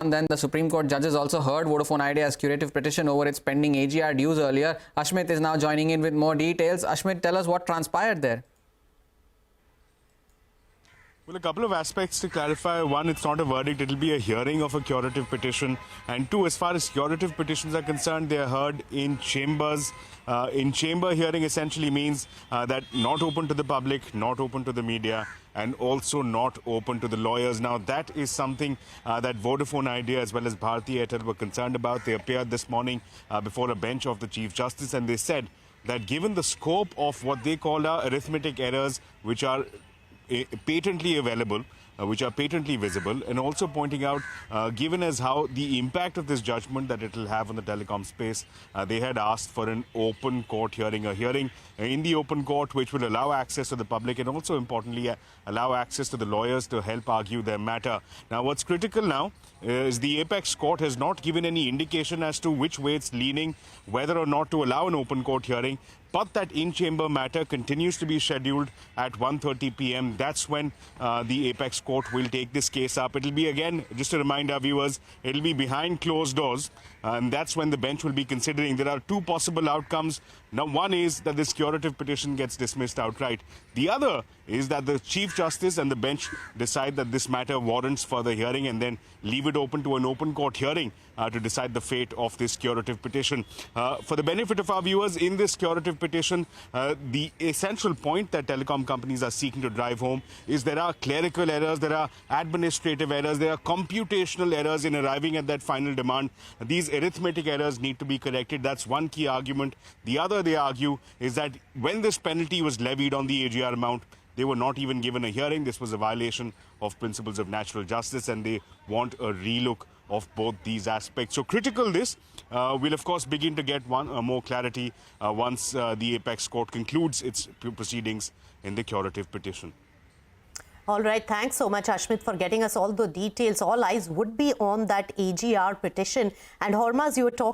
And then the Supreme Court judges also heard Vodafone Idea's curative petition over its pending AGR dues earlier. Ashmit is now joining in with more details. Ashmit, tell us what transpired there. Well, a couple of aspects to clarify. One, it's not a verdict, it'll be a hearing of a curative petition. And two, as far as curative petitions are concerned, they are heard in chambers. In-chamber hearing essentially means that not open to the public, not open to the media, and also not open to the lawyers. Now, that is something that Vodafone Idea as well as Bharti Airtel were concerned about. They appeared this morning before a bench of the Chief Justice, and they said that given the scope of what they called are arithmetic errors, which are patently available, which are patently visible, and also pointing out, given as how the impact of this judgment that it will have on the telecom space, they had asked for an open court hearing, a hearing in the open court which will allow access to the public and also importantly allow access to the lawyers to help argue their matter. Now, what's critical now is the apex court has not given any indication as to which way it's leaning, whether or not to allow an open court hearing. But that in-chamber matter continues to be scheduled at 1:30 p.m. That's when the apex court will take this case up. It'll be, again, just to remind our viewers, it'll be behind closed doors. And that's when the bench will be considering. There are two possible outcomes. Now, one is that this curative petition gets dismissed outright. The other is that the Chief Justice and the bench decide that this matter warrants further hearing and then leave it open to an open court hearing to decide the fate of this curative petition. For the benefit of our viewers, in this curative petition, the essential point that telecom companies are seeking to drive home is there are clerical errors, there are administrative errors, there are computational errors in arriving at that final demand. These arithmetic errors need to be corrected. That's one key argument. The other, they argue, is that when this penalty was levied on the AGR amount, they were not even given a hearing. This was a violation of principles of natural justice, and they want a relook of both these aspects. So critical this. We'll, of course, begin to get more clarity once the apex court concludes its proceedings in the curative petition. All right. Thanks so much, Ashmit, for getting us all the details. All eyes would be on that AGR petition. And Hormaz, you were talking